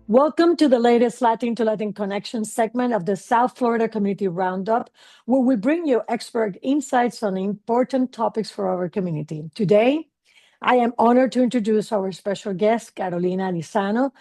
Welcome to the latest Latin2Latin Connections segment of the South Florida Community Roundup, where we bring you expert insights on important topics for our community. Today, I am honored to introduce our special guest, Carolina Lizano,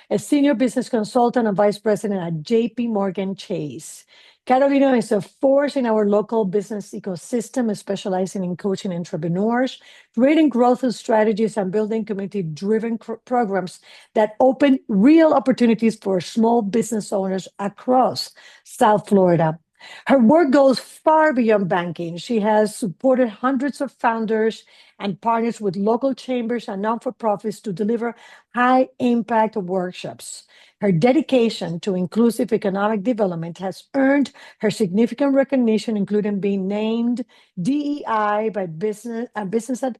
a senior business consultant and vice president at JP Morgan Chase. Carolina is a force in our local business ecosystem, specializing in coaching entrepreneurs, creating growth strategies, and building community-driven programs that open real opportunities for small business owners across South Florida. Her work goes far beyond banking. She has supported hundreds of founders and partners with local chambers and non-for-profits to deliver high-impact workshops. Her dedication to inclusive economic development has earned her significant recognition, including being named DEI by Business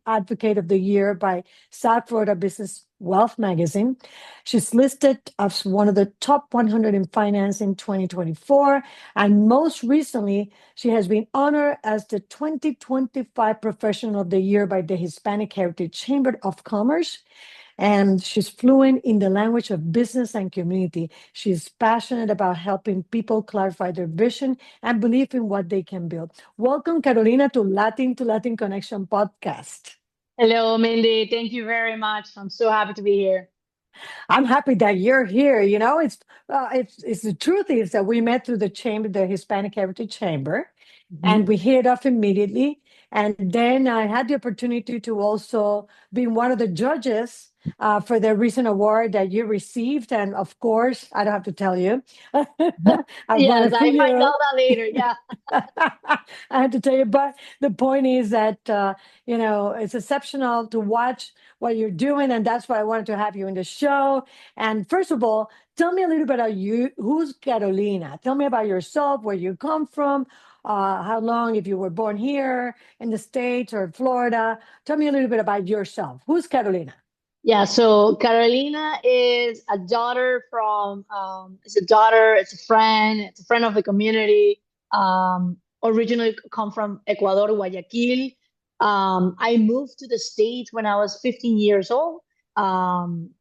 Advocate of the Year by South Florida Business Wealth magazine. She's listed as one of the top 100 in finance in 2024. And most recently, she has been honored as the 2025 Professional of the Year by the Hispanic Heritage Chamber of Commerce. And she's fluent in the language of business and community. She's passionate about helping people clarify their vision and believe in what they can build. Welcome, Carolina, to Latin2Latin Connection podcast. Hello, Mindy. Thank you very much. I'm so happy to be here. I'm happy that you're here. You know, it's the truth is that we met through the chamber, the Hispanic Heritage Chamber, and we hit it off immediately. And then I had the opportunity to also be one of the judges for the recent award that you received. And of course, I don't have to tell you. I Yes, voted for I might you. know that later. Yeah. I had to tell you, but the point is that it's exceptional to watch what you're doing, and that's why I wanted to have you in the show. And first of all, tell me a little bit about you. Who's Carolina? Tell me about yourself, where you come from, how long, if you were born here in the States or Florida. Tell me a little bit about yourself. Who's Carolina? Yeah. So Carolina is a daughter from, it's a daughter, it's a friend of the community. Originally come from Ecuador, Guayaquil. I moved to the States when I was 15 years old. Then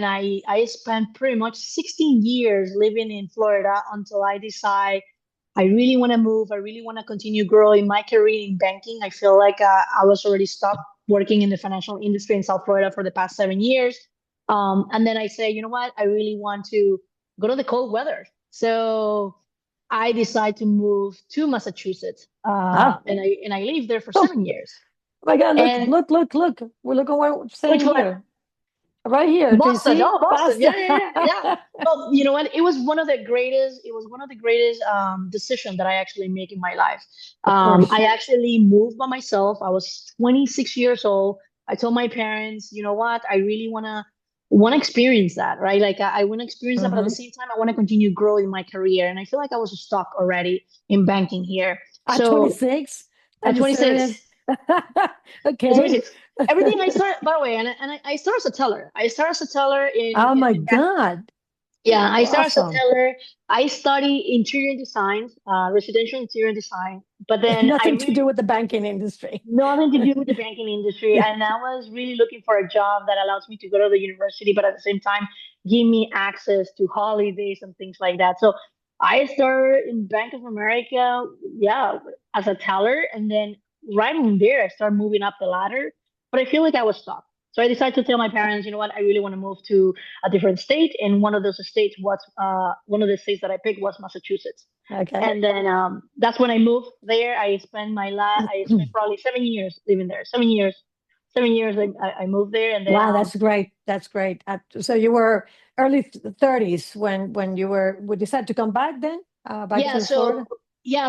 I spent pretty much 16 years living in Florida until I decide I really want to move. I really want to continue growing my career in banking. I feel like I was already stuck working in the financial industry in South Florida for the past 7 years. And then I say, you know what? I really want to go to the cold weather. So I decide to move to Massachusetts, Ah, and I lived there for oh, 7 years. my God, And look. We're looking what we're which saying one? here. Right here. Do you Boston. see? Oh, Boston. Yeah, Boston. yeah, yeah, yeah. Well, you know what? It was one of the greatest. It was one of the greatest decisions that I actually make in my life. Of course. I actually moved by myself. I was 26 years old. I told my parents, you know what? I really wanna experience that, right? Like I want to experience that, but at the Mm-hmm. same time, I want to continue growing my career. And I feel like I was stuck already in banking here. At So 26? Are at you serious? 26. It's Okay. amazing. Everything I started, by the way, and I started as a teller. I started as a teller Oh my in bank. God. Yeah, I started as a Awesome. teller. I study interior design, residential interior design. But then I Nothing to do really with the banking industry. nothing to do with the banking industry, and I was really looking for a job that allows me to go to the university, but at the same time give me access to holidays and things like that. So I started in Bank of America, yeah, as a teller, and then right from there I started moving up the ladder. But I feel like I was stuck. So I decided to tell my parents, you know what, I really want to move to a different state, and one of those states was one of the states that I picked was Massachusetts. Okay. And then that's when I moved there. I spent probably 7 years living there. 7 years, 7 years. I moved there, and then Wow, that's great. That's great. So you were early 30s when you would decide to come back then, back yeah. to Florida?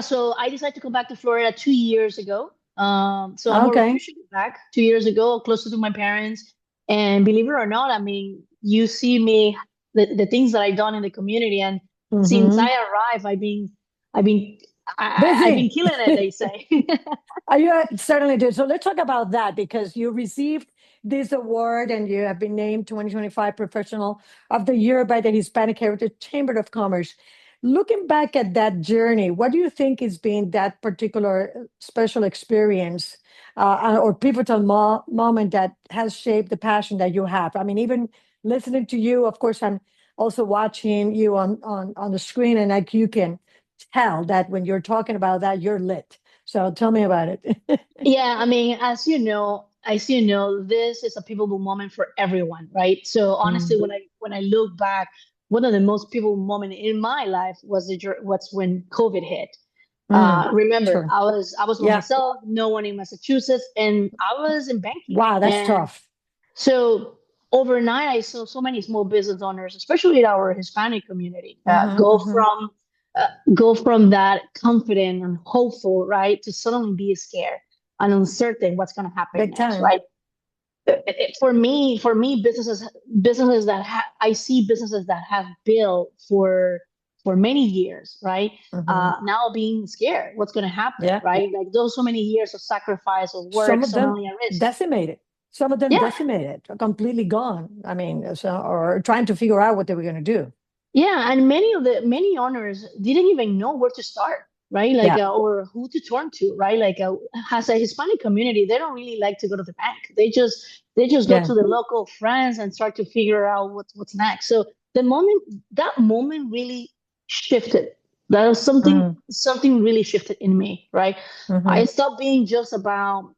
So I decided to come back to Florida 2 years ago. So I'm Okay. officially back 2 years ago, closer to my parents. And believe it or not, I mean, you see me the things that I've done in the community, and since Mm-hmm. I arrived, I've been I've been Busy. killing it. They say. You certainly do. So let's talk about that because you received this award and you have been named 2025 Professional of the Year by the Hispanic Heritage Chamber of Commerce. Looking back at that journey, what do you think has been that particular special experience or pivotal moment that has shaped the passion that you have? I mean, even listening to you, of course, I'm also watching you on the screen, and like you can tell that when you're talking about that, you're lit. So tell me about it. Yeah, I mean, as you know, this is a pivotal moment for everyone, right? So honestly, Mm, when I look back, one of the most pivotal moment in my life was when COVID hit. mm, Remember, sure. I was by Yeah. myself, no one in Massachusetts, and I was in banking. Wow, that's And tough. so overnight, I saw so many small business owners, especially in our Hispanic community, Hmm, hmm. uh, go from that confident and hopeful, right, to suddenly be scared and uncertain what's going to happen Big next, time. right? For me, businesses I see businesses that have built for many years, right? Hmm. Now being scared, what's going to happen, Yeah. right? Like those so many years of sacrifice of Some work of them suddenly at risk. decimated. Some of them Yeah, decimated, completely gone. I mean, so, or trying to figure out what they were going to do. yeah, and many owners didn't even know where to start, right? Like Yeah. or who to turn to, right? Like as a Hispanic community, they don't really like to go to the bank. They just go Yeah. to the local friends and start to figure out what's next. So that moment really shifted. That was Mm-hmm. something really shifted in me, right? Mm-hmm. I stopped being just about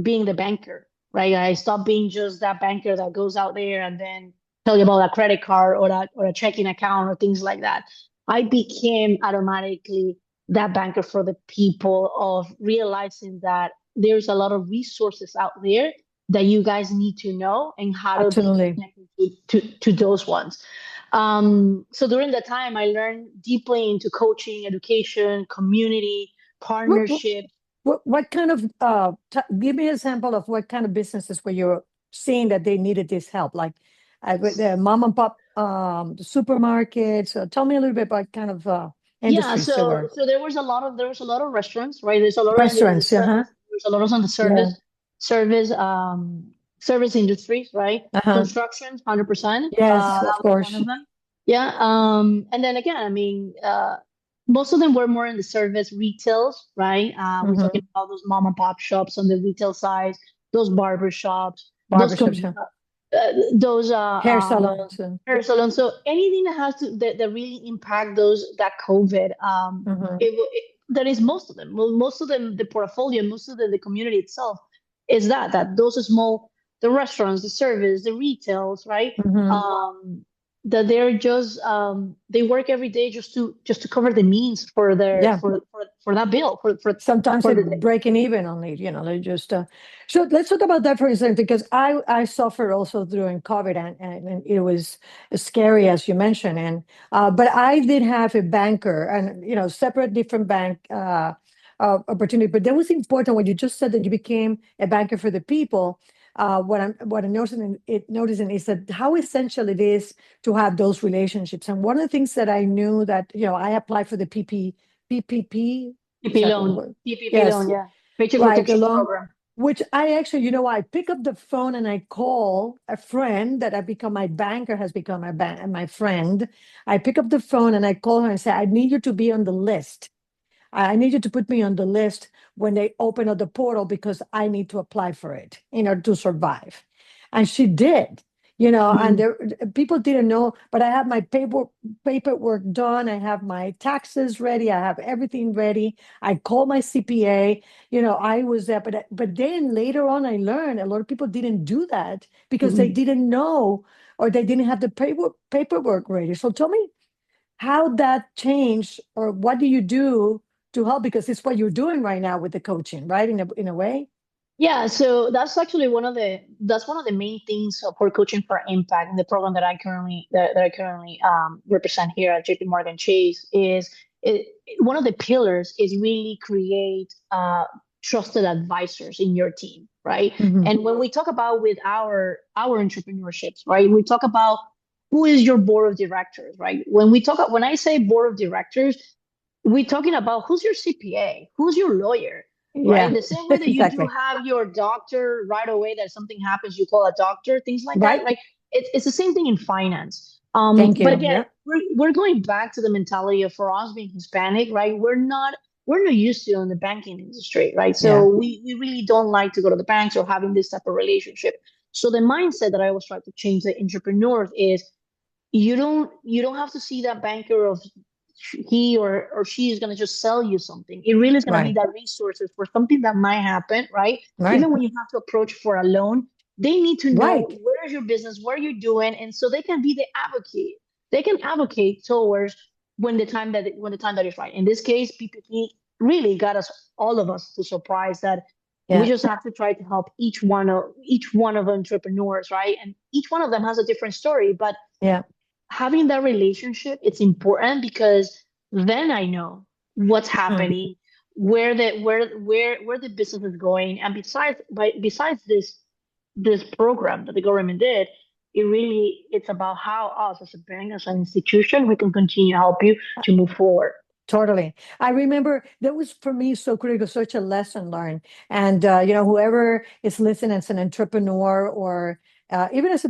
being the banker, right? I stopped being just that banker that goes out there and then tell you about a credit card or a checking account or things like that. I became automatically that banker for the people of realizing that there's a lot of resources out there that you guys need to know and how to be Absolutely. connected to those ones. So during that time, I learned deeply into coaching, education, community, What, partnership. what kind of, give me an example of what kind of businesses were you seeing that they needed this help? Like with the mom and pop, the supermarkets. Tell me a little bit about kind of Yeah, industries there were. so there was a lot of restaurants, right? There's a lot in the Restaurants, uh-huh. service. There's a lot on the Yeah. service service industries, right? Uh-huh. Construction, 100%. Yes, That of was one course. of them. Yeah. And then again, I mean, most of them were more in the service retails, right? We're talking Mm-hmm. about those mom and pop shops on the retail side, those barber shops, Barbershops, yeah. those Hair salons and hair salons. So anything that has to that really impact those that COVID, mm-hmm. that is most of them. Well, most of them, the portfolio, most of the community itself is that those small, the restaurants, the service, the retails, right? Mm-hmm. That they're just they work every day just to cover the means for their Yeah. for that bill Sometimes for they're the day. breaking even only, they just so let's talk about that for a second, because I suffered also during COVID, and it was scary, as you mentioned. And but I did have a banker, and separate different bank opportunity. But that was important when you just said that you became a banker for the people. What I'm noticing is that how essential it is to have those relationships. And one of the things that I knew that I applied for the PPP. Is PPP that the loan, word? PPP loan, Yes, yeah, paycheck right, protection along. program. Which I actually, I pick up the phone and I call a friend that I become my banker, has become my friend. I pick up the phone and I call her and say, I need you to be on the list. I need you to put me on the list when they open up the portal, because I need to apply for it in order to survive. And she did, and Mhm. there people didn't know, but I have my paperwork done. I have my taxes ready. I have everything ready. I call my CPA. I was there, but then later on, I learned a lot of people didn't do that because they Mhm. didn't know, or they didn't have the paperwork ready. So tell me how that changed, or what do you do to help, because it's what you're doing right now with the coaching, right, in a way. Yeah, so that's one of the main things for coaching for impact in the program that I currently represent here at JP Morgan Chase one of the pillars is really create trusted advisors in your team, right? Hmm. And when we talk about with our entrepreneurships, right, we talk about who is your board of directors, right? When I say board of directors, we're talking about who's your CPA, who's your lawyer, right? Yeah. The same way that you do Exactly. have your doctor right away, that something happens, you call a doctor, things like that, Right. right? It's the same thing in finance. Thank But you. again, Yeah. we're going back to the mentality of, for us being Hispanic, right? We're not used to in the banking industry, right? Yeah. So we really don't like to go to the banks or having this type of relationship. So the mindset that I always try to change the entrepreneurs is you don't have to see that banker of he or she is going to just sell you something. It really is going to be Right. that resources for something that might happen, right? Right. Even when you have to approach for a loan, they need to know Right. where is your business, what are you doing, and so they can be the advocate. They can advocate towards when the time that is right. In this case, PPP really got us all of us to surprise that we Yeah. just have to try to help each one of entrepreneurs, right? And each one of them has a different story, but Yeah. having that relationship, it's important because then I know what's Mm. happening, where the business is going. And besides this program that the government did, it's about how us as a bank, as an institution, we can continue to help you to move forward. Totally. I remember that was for me so critical, such a lesson learned. And, whoever is listening as an entrepreneur or even as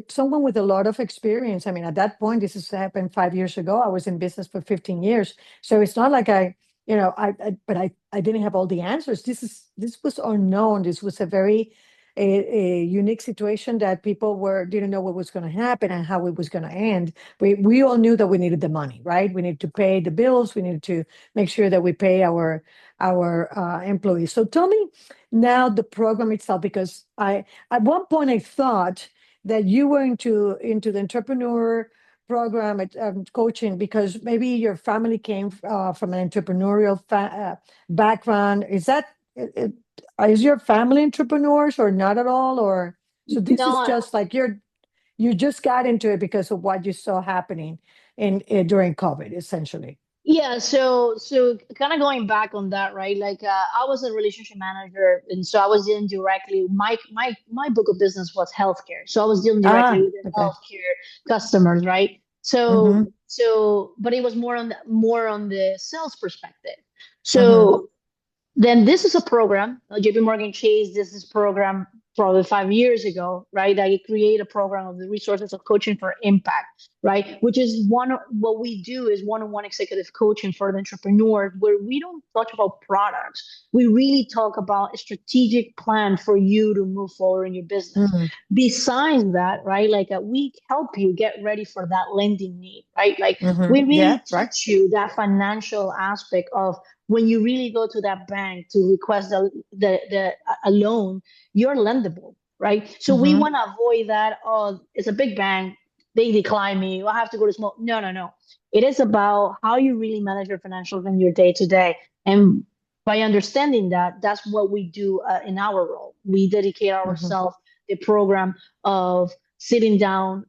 someone with a lot of experience. I mean, at that point, this has happened 5 years ago. I was in business for 15 years. So it's not like I didn't have all the answers. This was unknown. This was a very, a unique situation that people didn't know what was going to happen and how it was going to end. We all knew that we needed the money, right? We needed to pay the bills. We needed to make sure that we pay our employees. So tell me now the program itself, because I at one point I thought that you were into the entrepreneur program at coaching because maybe your family came from an entrepreneurial background. Is your family entrepreneurs or not at all? Or so this is No, just like you just got into it because of what you saw happening during COVID, essentially. yeah, so kind of going back on that, right? Like I was a relationship manager, and so I was dealing directly. My book of business was healthcare, so I was dealing directly Ah, with the okay. healthcare customers, right? Mm-hmm. But it was more on the sales perspective. Mm-hmm. So then this is a program, JP Morgan Chase, this is program probably 5 years ago, right? That you create a program of the resources of coaching for impact, right? Which is what we do is one-on-one executive coaching for the entrepreneurs where we don't talk about products. We really talk about a strategic plan for you to move forward in your business. Mm-hmm. Besides that, right? Like we help you get ready for that lending need, right? Like Mm-hmm. we Yeah, really right. teach you that financial aspect of when you really go to that bank to request a loan, you're lendable, right? So we Mm-hmm. want to avoid that. Oh, it's a big bank, they decline me. I have to go to small. No, no, no. It is about how you really manage your financials in your day to day, and by understanding that, that's what we do in our role. We dedicate Mm-hmm. ourselves the program of sitting down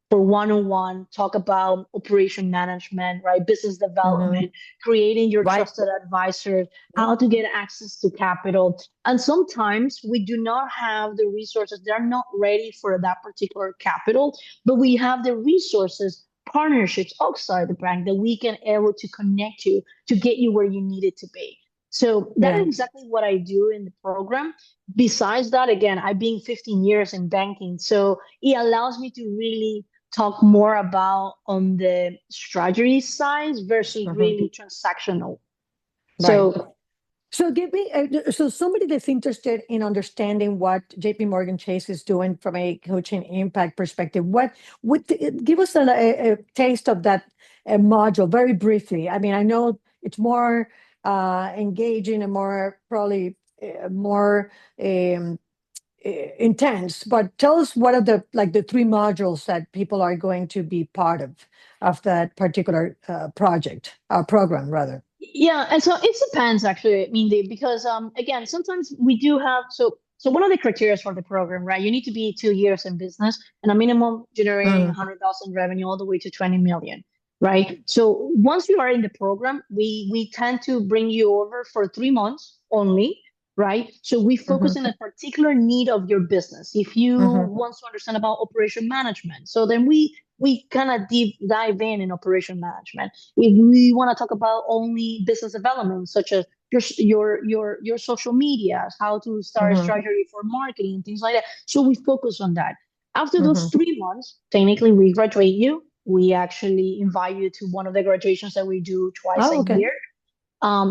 for one-on-one, talk about operation management, right? Business Mm-hmm. development, creating your Right. trusted advisor, Yeah. how to get access to capital. And sometimes we do not have the resources. They're not ready for that particular capital, but we have the resources, partnerships outside the bank that we can able to connect you to get you where you need it to be. So that is Yeah. exactly what I do in the program. Besides that, again, I've been 15 years in banking. So it allows me to really talk more about on the strategy side versus Mm-hmm. really transactional. Right. So So give me so somebody that's interested in understanding what JP Morgan Chase is doing from a coaching impact perspective, what would give us a taste of that module very briefly. I mean, I know it's more engaging and more probably more um, intense, but tell us what are the three modules that people are going to be part of that particular project, program rather. yeah, and so it depends actually, I mean, because again, sometimes we do have so one of the criteria for the program, right? You need to be 2 years in business and a minimum generating Mm, 100,000 revenue all the way to 20 million, right? So once you are in the program, we tend to bring you over for 3 months only, right? So we focus mhm, on a particular need of your business. If you mhm, want to understand about operation management, so then we kind of deep dive in operation management. If we want to talk about only business development, such as your social media, how to start a mhm, strategy for marketing, things like that. So we focus on that. After those mhm. 3 months, technically we graduate you. We actually invite you to one of the graduations that we do twice a Oh, okay. year.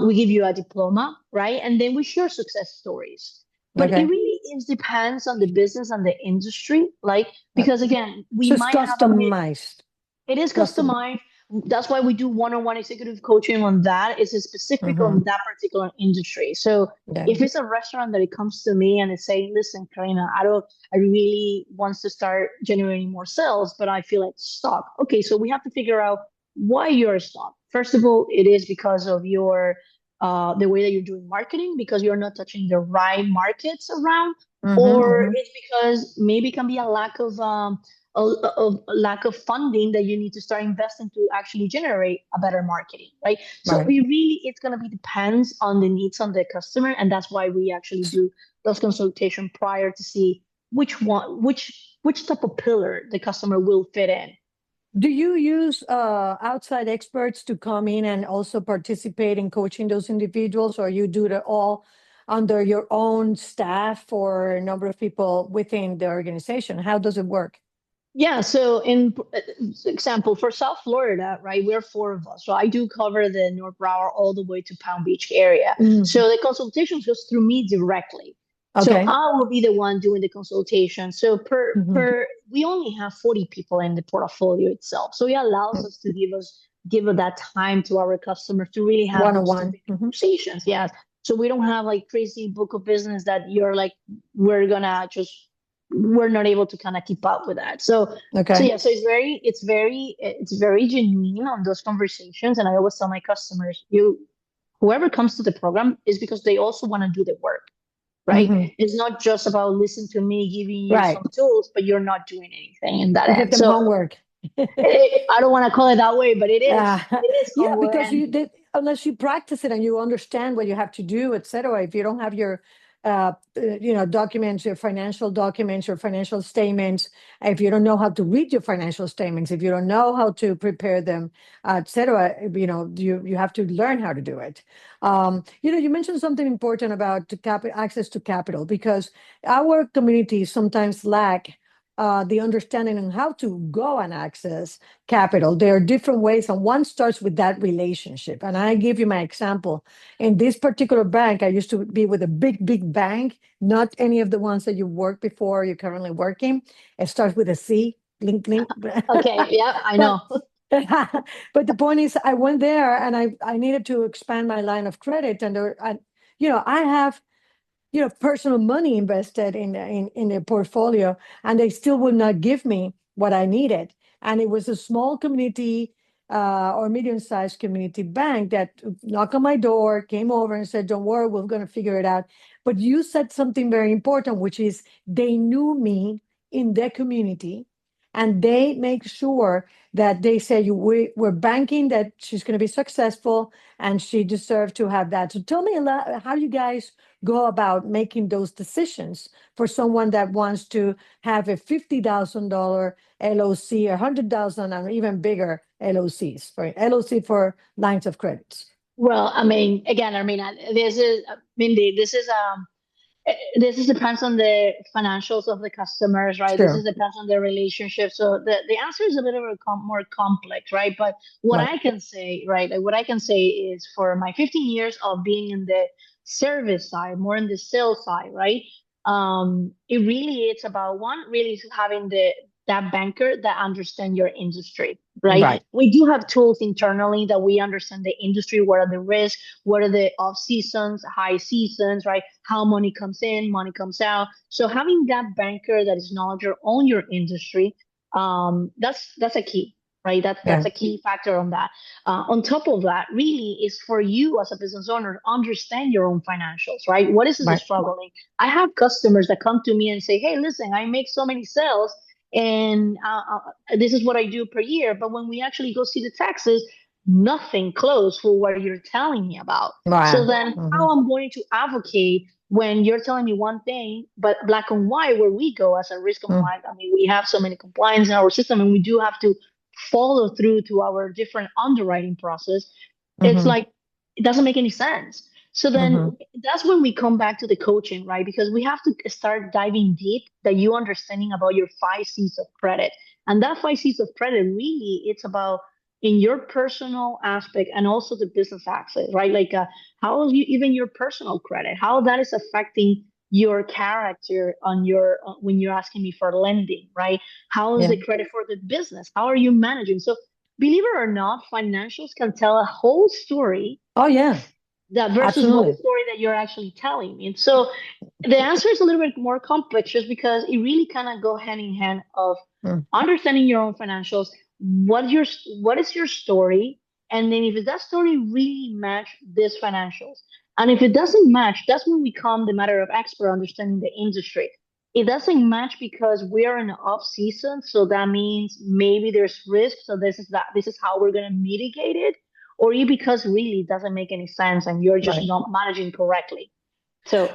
We give you a diploma, right? And then we share success stories. But it Okay. really is depends on the business and the industry. Like, Uh, because again, we So it's might have a customized. it is Custom. customized. That's why we do one-on-one executive coaching on that. It's specific on Hmm. that particular industry. So Yeah. if it's a restaurant that it comes to me and it's saying, listen, Karina, I really wants to start generating more sales, but I feel like stuck. Okay, so we have to figure out why you're stuck. First of all, it is because of your the way that you're doing marketing, because you're not touching the right markets around, Hmm. or Hmm. it's because maybe it can be a lack of lack of funding that you need to start investing to actually generate a better marketing, right? So Right. we really, it's going to be depends on the needs on the customer, and that's why we actually do those consultation prior to see which type of pillar the customer will fit in. Do you use outside experts to come in and also participate in coaching those individuals, or you do it all under your own staff or a number of people within the organization? How does it work? Yeah, so in example for South Florida, right, we're four of us. So I do cover the North Broward all the way to Palm Beach area. Mm. So the consultations goes through me directly. So Okay. I will be the one doing the consultation. So Hmm. we only have 40 people in the portfolio itself. So it allows us to give that time to our customers to really have One on those one. specific conversations. Yes. So we don't have like crazy book of business that you're like, we're gonna just we're not able to kind of keep up with that. So Okay. yeah, so it's very genuine on those conversations. And I always tell my customers, whoever comes to the program is because they also want to do the work, right? Hmm. It's not just about listen to me giving you Right. some tools, but you're not doing anything in that You give end. them So homework. I don't want to call it that way, but it Uh, is it is yeah, homework. because And you did, unless you practice it and you understand what you have to do, etc. If you don't have your, documents, your financial statements, if you don't know how to read your financial statements, if you don't know how to prepare them, etc., you have to learn how to do it. You mentioned something important about access to capital because our communities sometimes lack the understanding on how to go and access capital. There are different ways, and one starts with that relationship. And I give you my example. In this particular bank, I used to be with a big, big bank, not any of the ones that you worked before, you're currently working. It starts with a C, link, link. okay, yeah, I But know. but the point is, I went there and I needed to expand my line of credit, and I have personal money invested in the portfolio, and they still would not give me what I needed. And it was a small community or medium-sized community bank that knocked on my door, came over and said, "Don't worry, we're going to figure it out." But you said something very important, which is they knew me in their community, and they make sure that they say we're banking that she's going to be successful and she deserved to have that. So tell me a lot how you guys go about making those decisions for someone that wants to have a $50,000 LOC, 100,000, and even bigger LOCs for LOC for lines of credits. Well, I mean, again, I mean, this is Mindy. This is depends on the financials of the customers, right? This is Sure. depends on their relationship. So the answer is a little bit more complex, right? But what Right. I can say, right, like what I can say is for my 15 years of being in the service side, more in the sales side, right? It really it's about one really having that banker that understand your industry, right? Right. We do have tools internally that we understand the industry, what are the risks, what are the off seasons, high seasons, right? How money comes in, money comes out. So having that banker that is knowledgeable on your industry, that's a key, right? That's Yeah. a key factor on that. On top of that, really is for you as a business owner understand your own financials, right? What is the Right. struggling? I have customers that come to me and say, "Hey, listen, I make so many sales." And this is what I do per year. But when we actually go see the taxes, nothing close for what you're telling me about. So Wow. then Hmm. how I'm going to advocate when you're telling me one thing, but black and white, where we go as a risk compliance, I mean, we have so many compliance in our system and we do have to follow through to our different underwriting process. It's Hmm. like, it doesn't make any sense. So then Hmm. that's when we come back to the coaching, right? Because we have to start diving deep that you understanding about your 5 C's of credit. And that 5 C's of credit really, it's about in your personal aspect and also the business aspect, right? Like how is you, even your personal credit, how that is affecting your character on your when you're asking me for lending, right? How is Yeah. the credit for the business? How are you managing? So believe it or not, financials can tell a whole story Oh, yeah, that versus what the absolutely. story that you're actually telling me. And so the answer is a little bit more complex just because it really kind of go hand in hand of Mm. understanding your own financials, what is your story, and then if that story really match this financials. And if it doesn't match, that's when we come the matter of expert understanding the industry. It doesn't match because we are in an off season, so that means maybe there's risk. So this is how we're gonna mitigate it, or you because really it doesn't make any sense and you're just Right. not managing correctly. So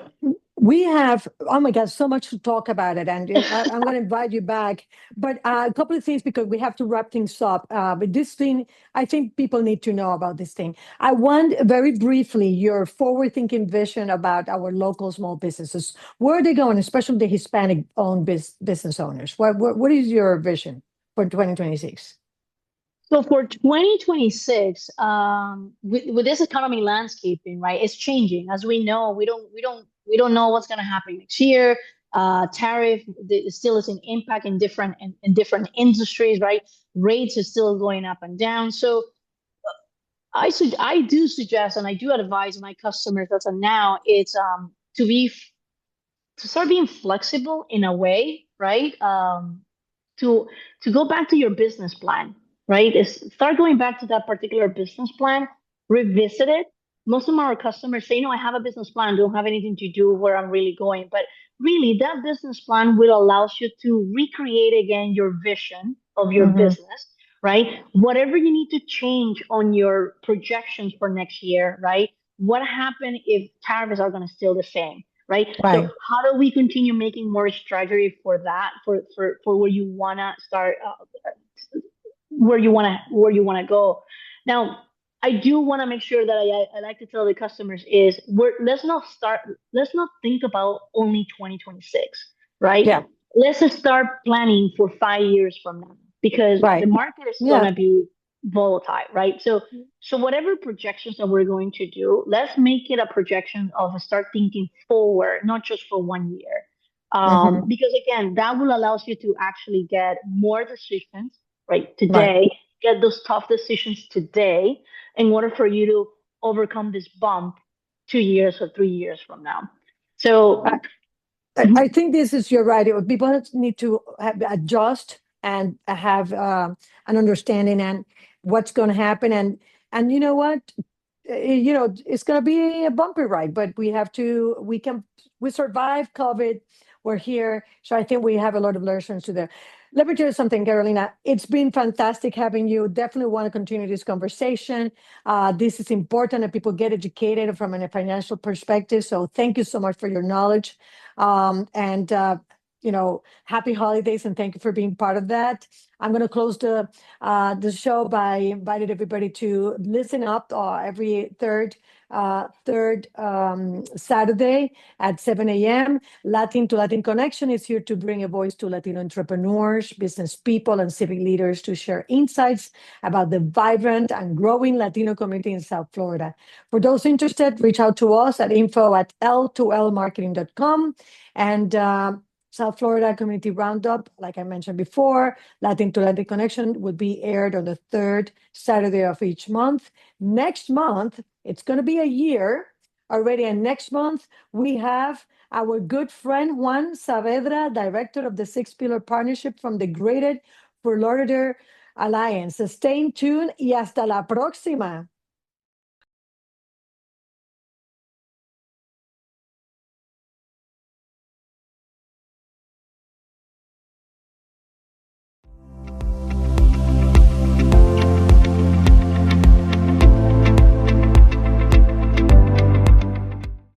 We have, oh my God, so much to talk about it. And I'm going to invite you back. But a couple of things because we have to wrap things up. But this thing, I think people need to know about this thing. I want very briefly your forward thinking vision about our local small businesses. Where are they going, especially the Hispanic owned business owners? What is your vision for 2026? So for 2026, with this economy landscaping, right, it's changing. As we know, we don't know what's going to happen next year. Tariff still is an impact in different industries, right? Rates are still going up and down. So I do suggest and I do advise my customers as of now, it's to start being flexible in a way, right? To go back to your business plan, right? Is start going back to that particular business plan, revisit it. Most of our customers say, "No, I have a business plan, don't have anything to do where I'm really going." But really, that business plan will allow you to recreate again your vision of your Hmm. business, right? Whatever you need to change on your projections for next year, right? What happened if tariffs are going to still the same? Right? So Right. how do we continue making more strategy for that, for where you wanna start, where you wanna go? Now, I do want to make sure that I like to tell the customers is let's not think about only 2026, right? Yeah. Let's just start planning for 5 years from now because the Right. market is Yeah. gonna be volatile, right? So whatever projections that we're going to do, let's make it a projection of start thinking forward, not just for 1 year. Hmm. Because again, that will allow you to actually get more decisions right Right. today, get those tough decisions today in order for you to overcome this bump 2 years or 3 years from now. So I think this is you're right. People need to adjust and have an understanding and what's going to happen. And you know what? It's going to be a bumpy ride, but we survived COVID. We're here. So I think we have a lot of lessons to there. Let me tell you something, Carolina. It's been fantastic having you. Definitely want to continue this conversation. This is important that people get educated from a financial perspective. So thank you so much for your knowledge. And happy holidays and thank you for being part of that. I'm going to close the show by inviting everybody to listen up every third Saturday at 7 a.m. Latin2Latin Connection is here to bring a voice to Latino entrepreneurs, business people, and civic leaders to share insights about the vibrant and growing Latino community in South Florida. For those interested, reach out to us at info@l2lmarketing.com. And South Florida Community Roundup, like I mentioned before, Latin2Latin Connection will be aired on the third Saturday of each month. Next month, it's going to be a year already. And next month, we have our good friend Juan Saavedra, director of the Six Pillar Partnership from the Graded Florida Alliance. So stay tuned y hasta la próxima.